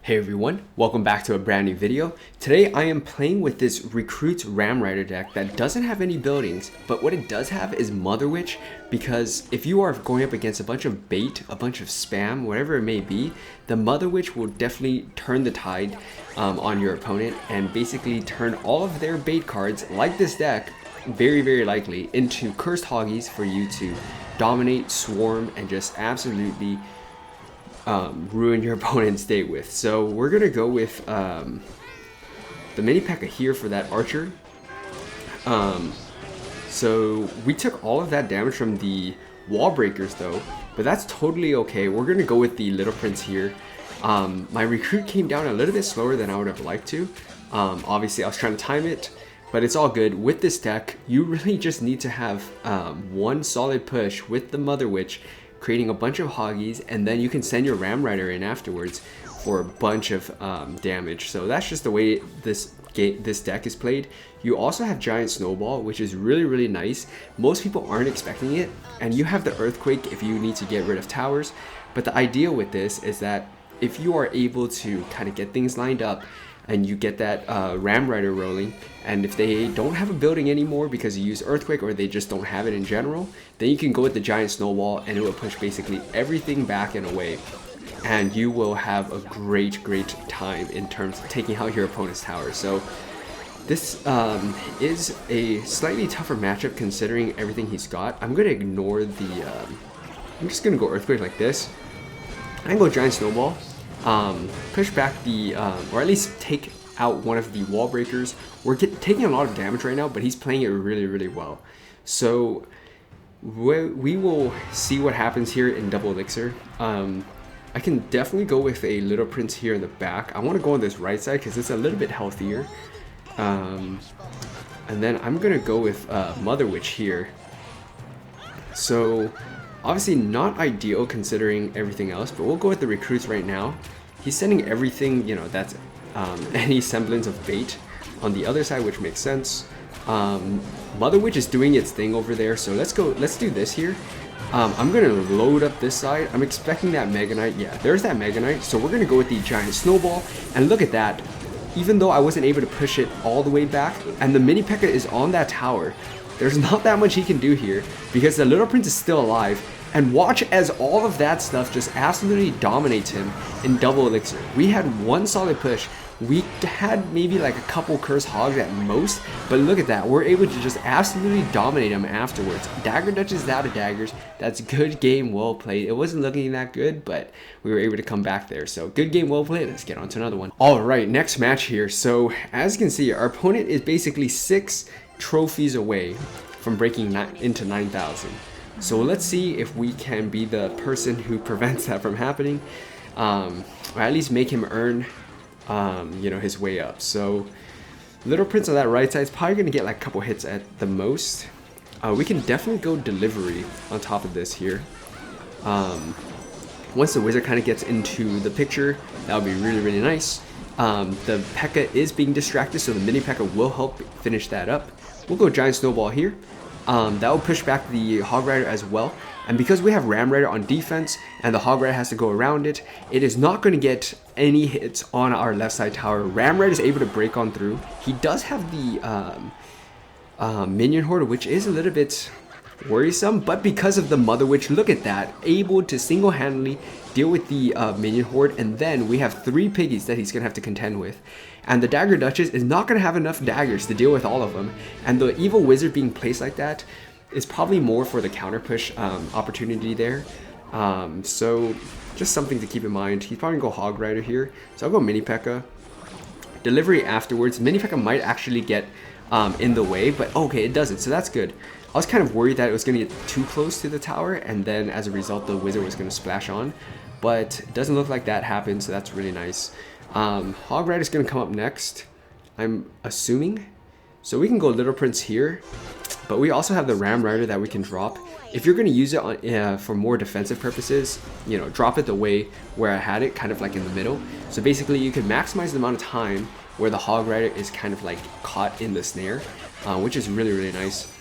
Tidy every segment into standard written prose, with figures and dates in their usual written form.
Hey everyone, welcome back to a brand new video. Today I am playing with this Recruit's Ram Rider deck that doesn't have any buildings, but what it does have is Mother Witch, because if you are going up against a bunch of bait, a bunch of spam, whatever it may be, the Mother Witch will definitely turn the tide on your opponent and basically turn all of their bait cards, like this deck, very likely into cursed hoggies for you to dominate, swarm, and just absolutely ruin your opponent's day with. So we're gonna go with the mini P.E.K.K.A here for that archer. So we took all of that damage from the wall breakers though, but that's totally okay. We're gonna go with the little prince here. My recruit came down a little bit slower than I would have liked to. Obviously I was trying to time it, but it's all good. With this deck, you really just need to have one solid push with the Mother Witch, creating a bunch of hoggies, and then you can send your Ram Rider in afterwards for a bunch of damage. So that's just the way this deck is played. You also have Giant Snowball, which is really nice. Most people aren't expecting it, and you have the Earthquake if you need to get rid of towers. But the idea with this is that if you are able to kind of get things lined up and you get that Ram Rider rolling, and if they don't have a building anymore because you use Earthquake or they just don't have it in general, then you can go with the Giant Snowball and it will push basically everything back and away, and you will have a great time in terms of taking out your opponent's tower. So this is a slightly tougher matchup considering everything he's got. I'm going to ignore the... I'm just going to go Earthquake like this. I can go Giant Snowball. Push back the, or at least take out one of the wall breakers. We're taking a lot of damage right now, but he's playing it really well. So we will see what happens here in double elixir. I can definitely go with a little prince here in the back. I want to go on this right side because it's a little bit healthier. And then I'm gonna go with Mother Witch here. So obviously not ideal considering everything else, but we'll go with the recruits right now. He's sending everything, you know, that's any semblance of bait on the other side, which makes sense. Mother Witch is doing its thing over there, so let's do this here. I'm gonna load up this side. I'm expecting that Mega Knight. Yeah, there's that Mega Knight. So we're gonna go with the Giant Snowball, and look at that. Even though I wasn't able to push it all the way back, and the mini P.E.K.K.A is on that tower, there's not that much he can do here because the little prince is still alive. And watch as all of that stuff just absolutely dominates him in double elixir. We had one solid push. We had maybe like a couple cursed hogs at most, but look at that. We're able to just absolutely dominate him afterwards. Dagger Duchess out of daggers. That's good game, well played. It wasn't looking that good, but we were able to come back there. So good game, well played. Let's get on to another one. All right, next match here. So as you can see, our opponent is basically 6 trophies away from breaking into 9,000. So let's see if we can be the person who prevents that from happening, or at least make him earn, you know, his way up. So Little Prince on that right side is probably going to get like a couple hits at the most. We can definitely go delivery on top of this here. Once the wizard kind of gets into the picture, that would be really nice. The P.E.K.K.A is being distracted, so the mini P.E.K.K.A will help finish that up. We'll go Giant Snowball here. That will push back the Hog Rider as well. And because we have Ram Rider on defense and the Hog Rider has to go around it, it is not going to get any hits on our left side tower. Ram Rider is able to break on through. He does have the minion horde, which is a little bit worrisome, but because of the Mother Witch, look at that, able to single-handedly deal with the minion horde, and then we have 3 piggies that he's gonna have to contend with, and the Dagger Duchess is not gonna have enough daggers to deal with all of them, and the evil wizard being placed like that is probably more for the counter push opportunity there. So just something to keep in mind. He's probably gonna go Hog Rider here, so I'll go mini P.E.K.K.A. Delivery afterwards. Mini P.E.K.K.A might actually get in the way, but okay, it doesn't, so that's good. I was kind of worried that it was going to get too close to the tower, and then as a result the wizard was going to splash on, but it doesn't look like that happened, so that's really nice. Hog Rider is going to come up next, I'm assuming, so we can go Little Prince here, but we also have the Ram Rider that we can drop. If you're going to use it on, for more defensive purposes, you know, drop it the way where I had it, kind of like in the middle. So basically you can maximize the amount of time where the Hog Rider is kind of like caught in the snare, which is really nice.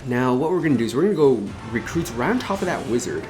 Now what we're going to do is we're going to go recruits right on top of that wizard.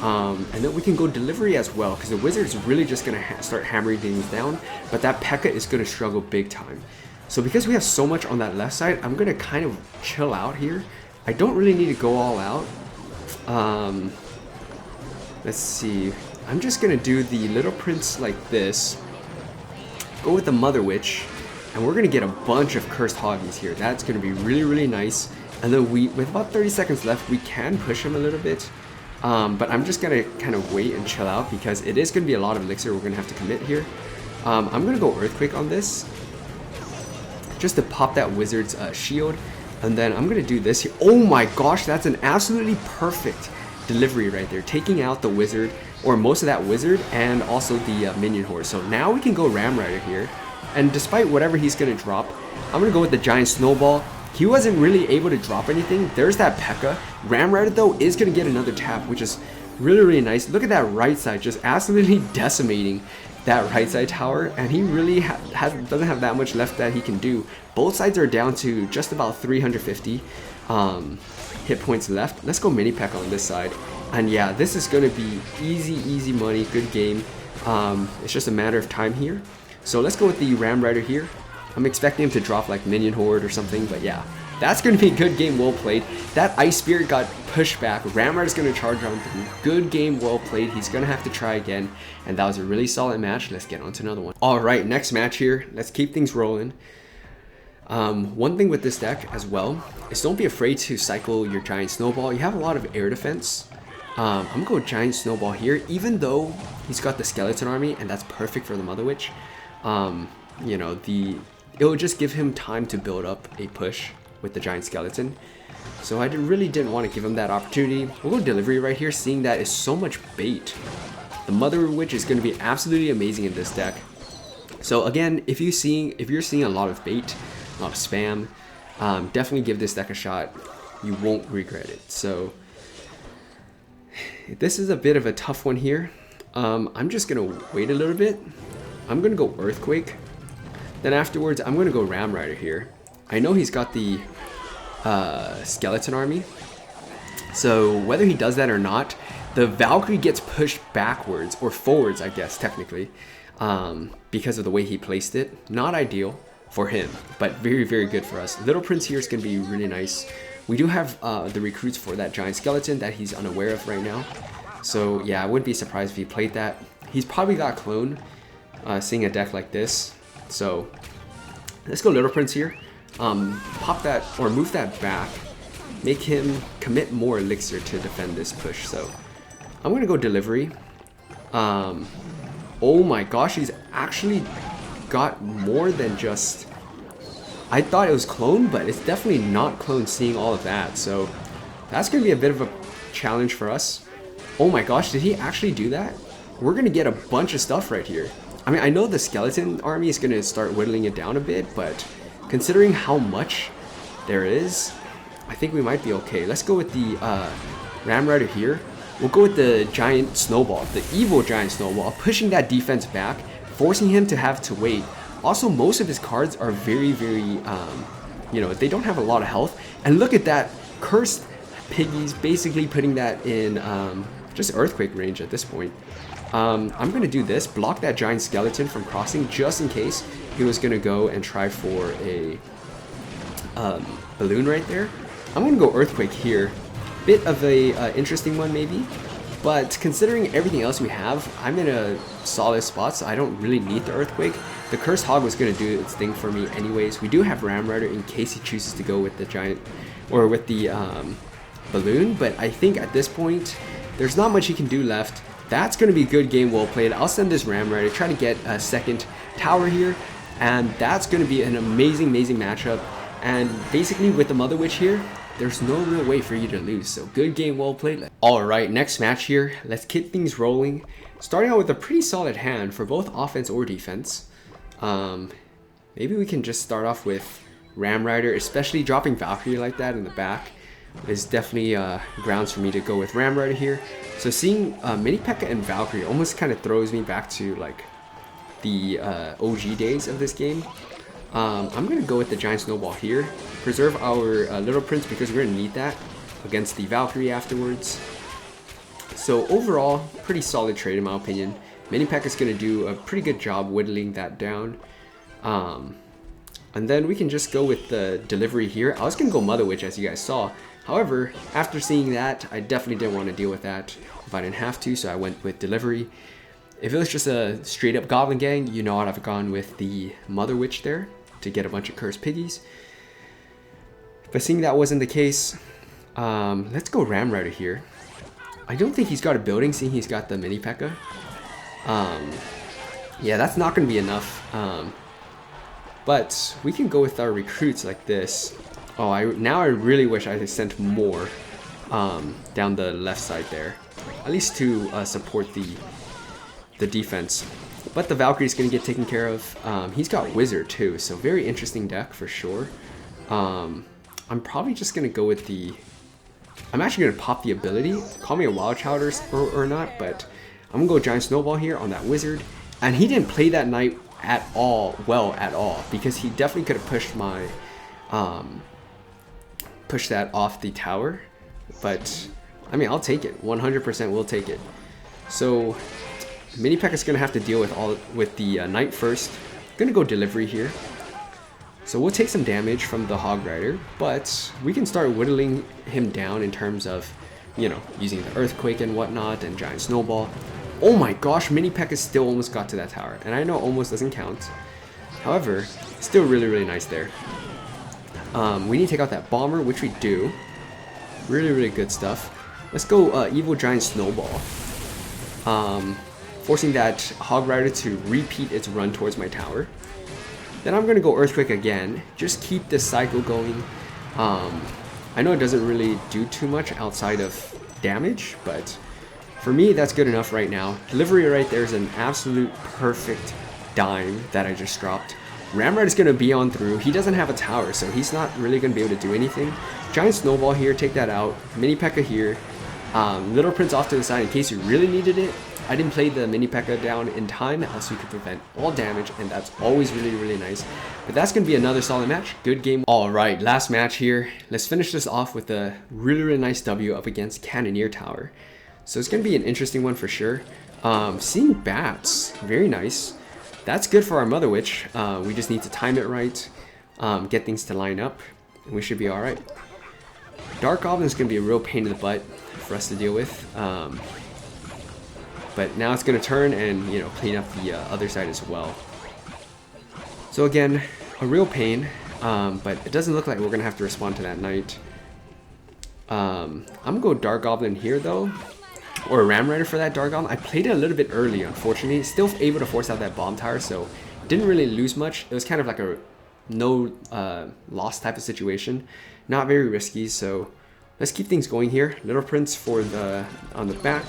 And then we can go delivery as well, because the wizard is really just going to start hammering things down, but that P.E.K.K.A is going to struggle big time. So because we have so much on that left side, I'm going to kind of chill out here. I don't really need to go all out. Let's see. I'm just going to do the Little Prince like this. Go with the Mother Witch. And we're going to get a bunch of Cursed Hoggies here. That's going to be really, really nice. And then with about 30 seconds left, we can push him a little bit. But I'm just going to kind of wait and chill out, because it is going to be a lot of elixir we're going to have to commit here. I'm going to go Earthquake on this, just to pop that wizard's shield. And then I'm going to do this here. Oh my gosh, that's an absolutely perfect delivery right there. Taking out the wizard, or most of that wizard, and also the minion horde. So now we can go Ram Rider here. And despite whatever he's going to drop, I'm going to go with the Giant Snowball. He wasn't really able to drop anything. There's that P.E.K.K.A. Ram Rider, though, is going to get another tap, which is really, really nice. Look at that right side, just absolutely decimating that right side tower. And he really doesn't have that much left that he can do. Both sides are down to just about 350 hit points left. Let's go Mini P.E.K.K.A on this side. And yeah, this is going to be easy, easy money. Good game. It's just a matter of time here. So let's go with the Ram Rider here. I'm expecting him to drop like Minion Horde or something, but yeah, that's going to be a good game, well played. That Ice Spirit got pushed back. Ram Rider's going to charge on through. Good game, well played. He's going to have to try again, and that was a really solid match. Let's get on to another one. All right, next match here. Let's keep things rolling. One thing with this deck as well is don't be afraid to cycle your Giant Snowball. You have a lot of air defense. I'm going to go Giant Snowball here, even though he's got the Skeleton Army, and that's perfect for the Mother Witch. You know, it will just give him time to build up a push with the Giant Skeleton. So I really didn't want to give him that opportunity. We'll go delivery right here, seeing that is so much bait. The Mother Witch is going to be absolutely amazing in this deck. So again, if you're seeing a lot of bait, a lot of spam, definitely give this deck a shot. You won't regret it. So this is a bit of a tough one here. I'm just going to wait a little bit. I'm going to go Earthquake. Then afterwards, I'm going to go Ram Rider here. I know he's got the Skeleton Army. So whether he does that or not, the Valkyrie gets pushed backwards, or forwards, I guess, technically, because of the way he placed it. Not ideal for him, but very, very good for us. Little Prince here is going to be really nice. We do have the recruits for that Giant Skeleton that he's unaware of right now. So yeah, I wouldn't be surprised if he played that. He's probably got Clone, seeing a deck like this. So let's go Little Prince here. Pop that, or move that back. Make him commit more elixir to defend this push. So I'm going to go delivery. Oh my gosh, he's actually got more than just... I thought it was Clone, but it's definitely not Clone, seeing all of that. So that's going to be a bit of a challenge for us. Oh my gosh, did he actually do that? We're going to get a bunch of stuff right here. I mean, I know the Skeleton Army is going to start whittling it down a bit, but considering how much there is, I think we might be okay. Let's go with the Ram Rider here. We'll go with the Giant Snowball, the evil Giant Snowball, pushing that defense back, forcing him to have to wait. Also, most of his cards are very, very, you know, they don't have a lot of health. And look at that, Cursed Piggies, basically putting that in just Earthquake range at this point. I'm going to do this, block that Giant Skeleton from crossing, just in case he was going to go and try for a balloon right there. I'm going to go Earthquake here. Bit of a interesting one maybe, but considering everything else we have, I'm in a solid spot, so I don't really need the Earthquake. The Cursed Hog was going to do its thing for me anyways. We do have Ram Rider in case he chooses to go with the Giant, or with the balloon, but I think at this point, there's not much he can do left. That's going to be a good game, well played. I'll send this Ram Rider, try to get a second tower here, and that's going to be an amazing, amazing matchup. And basically with the Mother Witch here, there's no real way for you to lose. So good game, well played. Alright, next match here. Let's keep things rolling. Starting out with a pretty solid hand for both offense or defense. Maybe we can just start off with Ram Rider, especially dropping Valkyrie like that in the back is definitely grounds for me to go with Ram Rider here. So seeing Mini P.E.K.K.A and Valkyrie almost kind of throws me back to like the OG days of this game. I'm going to go with the Giant Snowball here. Preserve our Little Prince because we're going to need that against the Valkyrie afterwards. So overall, pretty solid trade in my opinion. Mini P.E.K.K.A is going to do a pretty good job whittling that down. And then we can just go with the delivery here. I was going to go Mother Witch, as you guys saw. However, after seeing that, I definitely didn't want to deal with that if I didn't have to, so I went with delivery. If it was just a straight up Goblin Gang, you know I'd have gone with the Mother Witch there to get a bunch of cursed piggies. But seeing that wasn't the case, let's go Ram Rider here. I don't think he's got a building, seeing he's got the Mini P.E.K.K.A. Yeah, that's not going to be enough. But we can go with our recruits like this. Oh, now I really wish I had sent more down the left side there, at least to support the defense. But the Valkyrie's going to get taken care of. He's got Wizard too, so very interesting deck for sure. I'm probably just going to go with the... I'm actually going to pop the ability. Call me a Wild Child or not, but I'm going to go Giant Snowball here on that Wizard. And he didn't play that Knight at all, because he definitely could have pushed my... push that off the tower. But, I mean, I'll take it. 100% will take it. So... Mini P.E.K.K.A is going to have to deal with the Knight first. Going to go delivery here. So we'll take some damage from the Hog Rider, but we can start whittling him down in terms of, you know, using the Earthquake and whatnot and Giant Snowball. Oh my gosh, Mini P.E.K.K.A still almost got to that tower, and I know almost doesn't count. However, still really, really nice there. We need to take out that Bomber, which we do. Really, really good stuff. Let's go Evil Giant Snowball. Forcing that Hog Rider to repeat its run towards my tower. Then I'm going to go Earthquake again. Just keep this cycle going. I know it doesn't really do too much outside of damage, but for me, that's good enough right now. Delivery right there is an absolute perfect dime that I just dropped. Ram Rider is going to be on through. He doesn't have a tower, so he's not really going to be able to do anything. Giant Snowball here, take that out. Mini P.E.K.K.A here. Little Prince off to the side in case you really needed it. I didn't play the Mini P.E.K.K.A down in time, else you could prevent all damage, and that's always really, really nice. But that's going to be another solid match. Good game. Alright, last match here. Let's finish this off with a really, really nice W up against Cannoneer Tower. So it's going to be an interesting one for sure. Seeing bats, very nice. That's good for our Mother Witch. We just need to time it right, get things to line up, and we should be alright. Dark Goblin is going to be a real pain in the butt for us to deal with. But now it's going to turn and, you know, clean up the other side as well. So again, a real pain, but it doesn't look like we're going to have to respond to that Knight. I'm going to go Dark Goblin here though, or Ram Rider for that Dark Goblin. I played it a little bit early, unfortunately. Still able to force out that Bomb Tower, so didn't really lose much. It was kind of like a no loss type of situation. Not very risky, so let's keep things going here. Little Prince for on the back.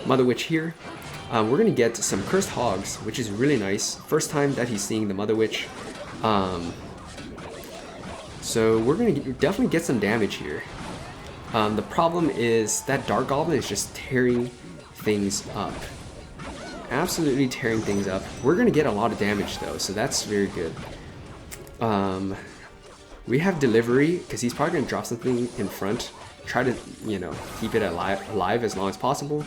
Mother Witch here. We're going to get some Cursed Hogs, which is really nice. First time that he's seeing the Mother Witch. So we're going to definitely get some damage here. The problem is that Dark Goblin is just tearing things up. Absolutely tearing things up. We're going to get a lot of damage though, so that's very good. We have Delivery, because he's probably going to drop something in front. Try to, you know, keep it alive as long as possible.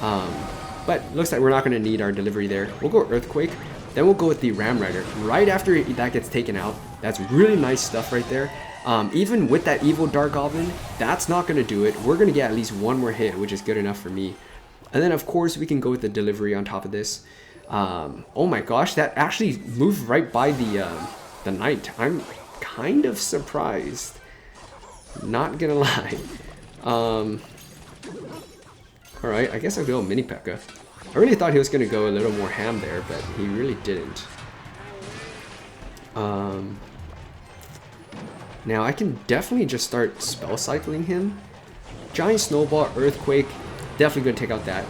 But looks like we're not going to need our delivery there. We'll go Earthquake, then we'll go with the Ram Rider right after that gets taken out. That's really nice stuff right there. Even with that evil Dark Goblin, that's not going to do it. We're going to get at least one more hit, which is good enough for me. And then of course we can go with the delivery on top of this. Oh my gosh, that actually moved right by the Knight. I'm kind of surprised, not gonna lie. Alright, I guess I'll go Mini P.E.K.K.A. I really thought he was gonna go a little more ham there, but he really didn't. Now I can definitely just start spell cycling him. Giant Snowball, Earthquake, definitely gonna take out that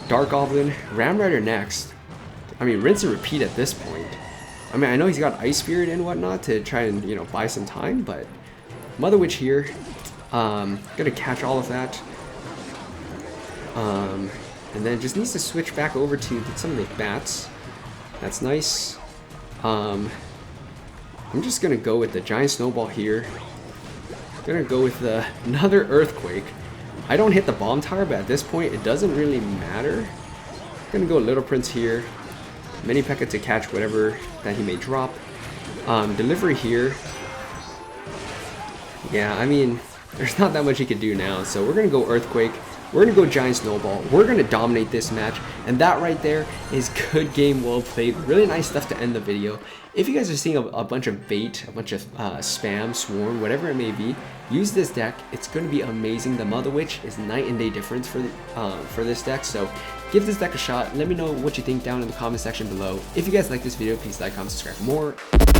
Dark Goblin. Ram Rider next. I mean, rinse and repeat at this point. I mean, I know he's got Ice Spirit and whatnot to try and, you know, buy some time, but Mother Witch here. Gonna catch all of that. And then just needs to switch back over to some of those bats. That's nice. I'm just gonna go with the Giant Snowball here. Gonna go with another Earthquake. I don't hit the bomb tower, but at this point, it doesn't really matter. I'm gonna go Little Prince here. Mini P.E.K.K.A to catch whatever that he may drop. Delivery here. Yeah, I mean, there's not that much he could do now. So we're gonna go Earthquake. We're gonna go Giant Snowball. We're gonna dominate this match. And that right there is good game, well played. Really nice stuff to end the video. If you guys are seeing a bunch of bait, a bunch of spam, swarm, whatever it may be, use this deck. It's going to be amazing. The Mother Witch is night and day difference for this deck. So give this deck a shot. Let me know what you think down in the comment section below. If you guys like this video, please like, comment, subscribe for more.